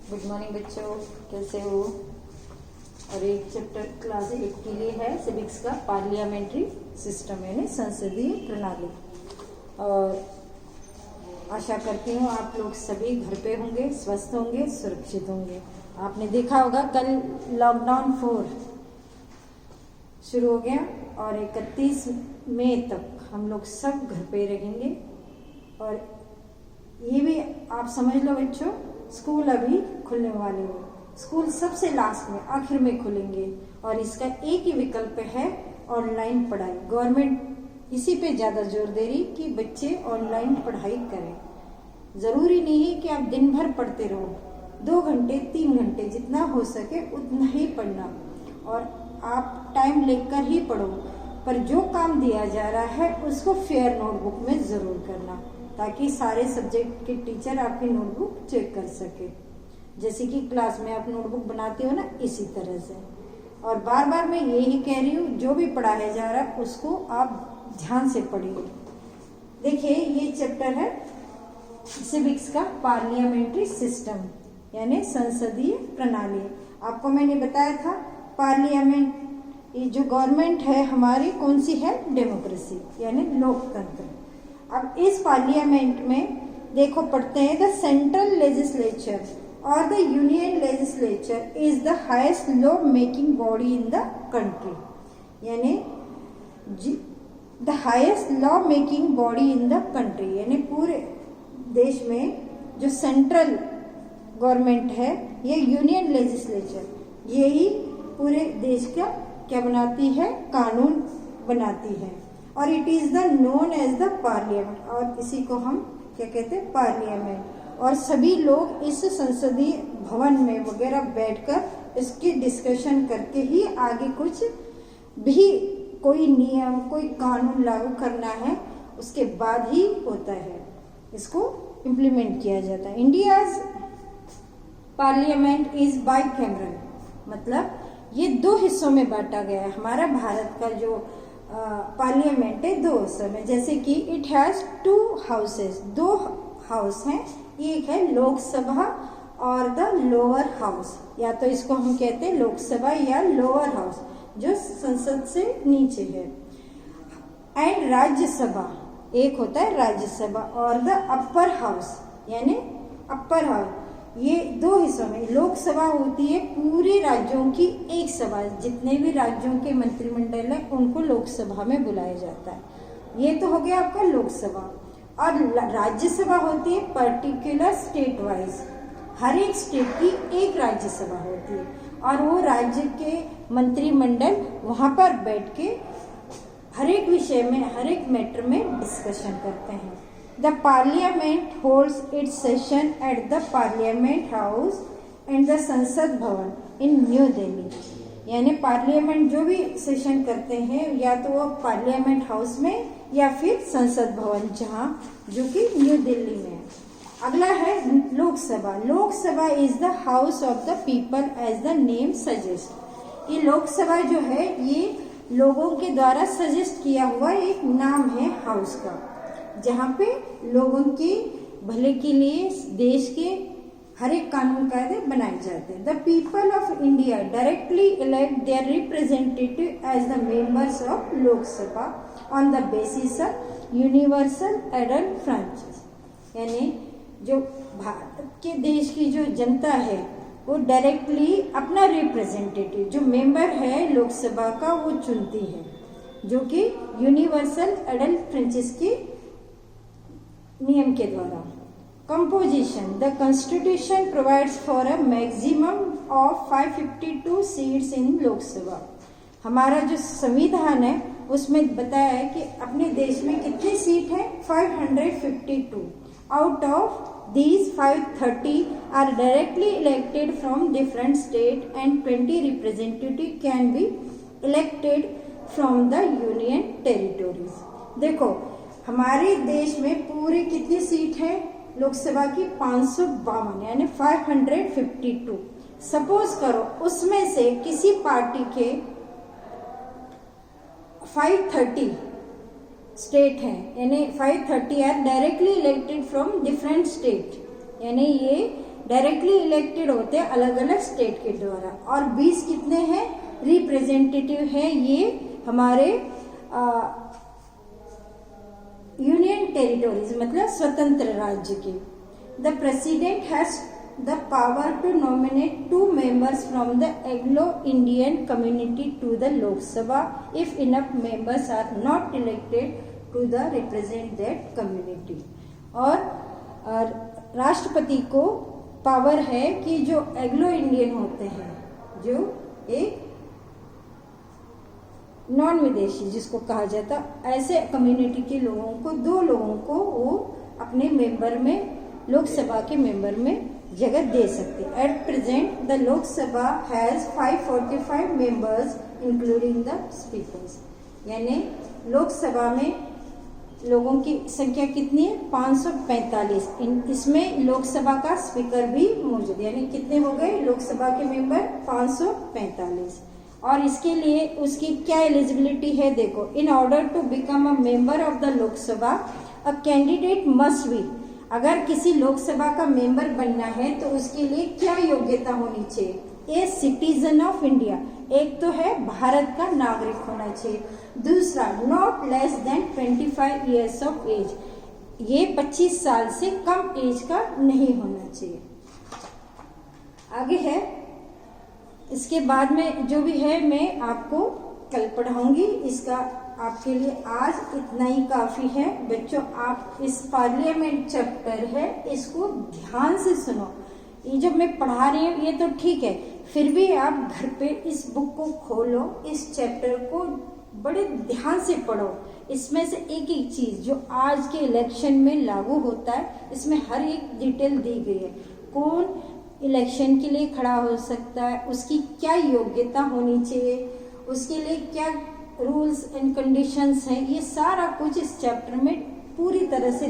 Good morning बच्चों, कैसे हो। और एक चैप्टर क्लास 8 के लिए है सिविक्स का पार्लियामेंट्री सिस्टम यानी संसदीय प्रणाली। और आशा करती हूँ आप लोग सभी घर पे होंगे, स्वस्थ होंगे, सुरक्षित होंगे। आपने देखा होगा कल लॉकडाउन 4 शुरू हो गया और 31 मई तक हम लोग सब घर पे रहेंगे। और ये भी आप समझ लो बच्चों, स्कूल अभी खुलने वाले हैं। स्कूल सबसे लास्ट में आखिर में खुलेंगे और इसका एक ही विकल्प है ऑनलाइन पढ़ाई। गवर्नमेंट इसी पे ज़्यादा जोर दे रही कि बच्चे ऑनलाइन पढ़ाई करें। ज़रूरी नहीं है कि आप दिन भर पढ़ते रहो, 2 घंटे 3 घंटे जितना हो सके उतना ही पढ़ना और आप टाइम लेकर ही पढ़ो। पर जो काम दिया जा रहा है उसको फेयर नोटबुक में ज़रूर करना, ताकि सारे सब्जेक्ट के टीचर आपकी नोटबुक चेक कर सके। जैसे कि क्लास में आप नोटबुक बनाते हो ना, इसी तरह से। और बार बार मैं यही कह रही हूँ, जो भी पढ़ाया जा रहा है उसको आप ध्यान से पढ़िए। देखिए ये चैप्टर है सिविक्स का पार्लियामेंट्री सिस्टम यानी संसदीय प्रणाली। आपको मैंने बताया था पार्लियामेंट, ये जो गवर्नमेंट है हमारी कौन सी है, डेमोक्रेसी यानी लोकतंत्र। अब इस पार्लियामेंट में देखो पढ़ते हैं, द सेंट्रल लेजिस्लेचर और the union legislature is the highest law making body in the country यानी the highest law making body in the country यानी पूरे देश में जो सेंट्रल गवर्नमेंट है, ये यूनियन लेजिस्लेचर यही पूरे देश का क्या बनाती है, कानून बनाती है। और it is the known as the parliament, और इसी को हम क्या कहते हैं, पार्लियामेंट। और सभी लोग इस संसदीय भवन में वगैरह बैठकर इसकी डिस्कशन करके ही आगे कुछ भी कोई नियम कोई कानून लागू करना है उसके बाद ही होता है, इसको इम्प्लीमेंट किया जाता है। इंडियाज पार्लियामेंट इज बाइकैमरल, मतलब ये 2 हिस्सों में बांटा गया है। हमारा भारत का जो पार्लियामेंट है 2 हिस्सों में, जैसे कि इट हैज 2 हाउसेस, 2 हाउस हैं। एक है लोकसभा और द लोअर हाउस, या तो इसको हम कहते हैं लोकसभा या लोअर हाउस जो संसद से नीचे है। एंड राज्यसभा, एक होता है राज्यसभा, और द अपर हाउस यानी अपर हाउस। ये 2 हिस्सों में लोकसभा होती है पूरे राज्यों की एक सभा, जितने भी राज्यों के मंत्रिमंडल है उनको लोकसभा में बुलाया जाता है। ये तो हो गया आपका लोकसभा। और राज्यसभा होती है पर्टिकुलर स्टेट वाइज, हर एक स्टेट की एक राज्यसभा होती है और वो राज्य के मंत्रिमंडल वहाँ पर बैठ के हर एक विषय में हर एक मैटर में डिस्कशन करते हैं। The Parliament holds its session at the Parliament House and the संसद भवन in न्यू दिल्ली। यानी पार्लियामेंट जो भी सेशन करते हैं या तो वो पार्लियामेंट हाउस में या फिर संसद भवन, जहाँ जो कि न्यू दिल्ली में है। अगला है Lok Sabha. Lok Sabha is the house of the people as the name suggest. ये लोकसभा जो है ये लोगों के द्वारा सजेस्ट किया हुआ एक नाम है हाउस का, जहाँ पे लोगों के भले के लिए देश के हर एक कानून कायदे बनाए जाते हैं। The people of India directly elect their representative as the members of Lok Sabha on the basis of universal adult franchise. यानी जो भारत के देश की जो जनता है वो डायरेक्टली अपना रिप्रेजेंटेटिव जो मेंबर है लोकसभा का वो चुनती है, जो कि यूनिवर्सल एडल्ट फ्रेंचाइज की नियम के द्वारा। Composition, the constitution provides for a maximum of 552 seats in Lok Sabha. हमारा जो संविधान है उसमें बताया है कि अपने देश में कितनी सीट है, 552। Out of these 530 are directly elected from different state and 20 representative can be elected from the union territories। देखो हमारे देश में पूरी कितनी सीट है लोकसभा की, 552 यानी 552। सपोज करो उसमें से किसी पार्टी के 530 स्टेट हैं, यानी 530 are directly elected from different state, यानी ये डायरेक्टली इलेक्टेड होते हैं अलग अलग स्टेट के द्वारा, और 20 कितने हैं रिप्रेजेंटेटिव हैं ये हमारे यूनियन टेरिटोरीज मतलब स्वतंत्र राज्य के। The president has the power to nominate 2 members from the Anglo-Indian community to the Lok Sabha if enough members are not elected to the represent that community। और राष्ट्रपति को पावर है कि जो एग्लो इंडियन होते हैं, जो एक नॉन विदेशी जिसको कहा जाता, ऐसे कम्युनिटी के लोगों को 2 लोगों को वो अपने मेंबर में, लोकसभा के मेंबर में जगह दे सकते। At present the Lok Sabha has 545 members including the speakers, यानी लोकसभा में लोगों की संख्या कितनी है 545। इसमें लोकसभा का स्पीकर भी मौजूद, यानी कितने हो गए लोकसभा के मेंबर 545। और इसके लिए उसकी क्या एलिजिबिलिटी है देखो, in order to become a member of the Lok Sabha a candidate must be, अगर किसी लोकसभा का मेंबर बनना है तो उसके लिए क्या योग्यता होनी चाहिए, ए सिटीजन ऑफ इंडिया, एक तो है भारत का नागरिक होना चाहिए, दूसरा not less than 25 years of age, ये 25 साल से कम एज का नहीं होना चाहिए। आगे है, इसके बाद में जो भी है मैं आपको कल पढ़ाऊंगी, इसका आपके लिए आज इतना ही काफी है बच्चों। आप इस पार्लियामेंट चैप्टर है इसको ध्यान से सुनो, ये जब मैं पढ़ा रही हूँ ये तो ठीक है, फिर भी आप घर पे इस बुक को खोलो, इस चैप्टर को बड़े ध्यान से पढ़ो। इसमें से एक एक चीज जो आज के इलेक्शन में लागू होता है, इसमें हर एक डिटेल दी गई है, कौन इलेक्शन के लिए खड़ा हो सकता है, उसकी क्या योग्यता होनी चाहिए, उसके लिए क्या रूल्स एंड कंडीशंस हैं, ये सारा कुछ इस चैप्टर में पूरी तरह से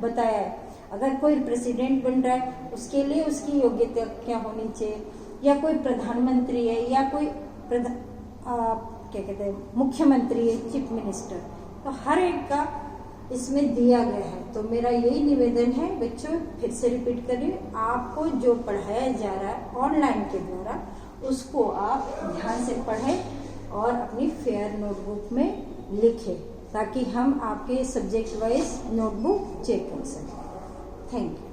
बताया है। अगर कोई प्रेसिडेंट बन रहा है उसके लिए उसकी योग्यता क्या होनी चाहिए, या कोई प्रधानमंत्री है, या कोई क्या कहते हैं मुख्यमंत्री है, चीफ मिनिस्टर, तो हर एक का इसमें दिया गया है। तो मेरा यही निवेदन है बच्चों, फिर से रिपीट कर रही हूँ, आपको जो पढ़ाया जा रहा है ऑनलाइन के द्वारा उसको आप ध्यान से पढ़ें और अपनी फेयर नोटबुक में लिखें, ताकि हम आपके सब्जेक्ट वाइज नोटबुक चेक कर सकें। Thank you.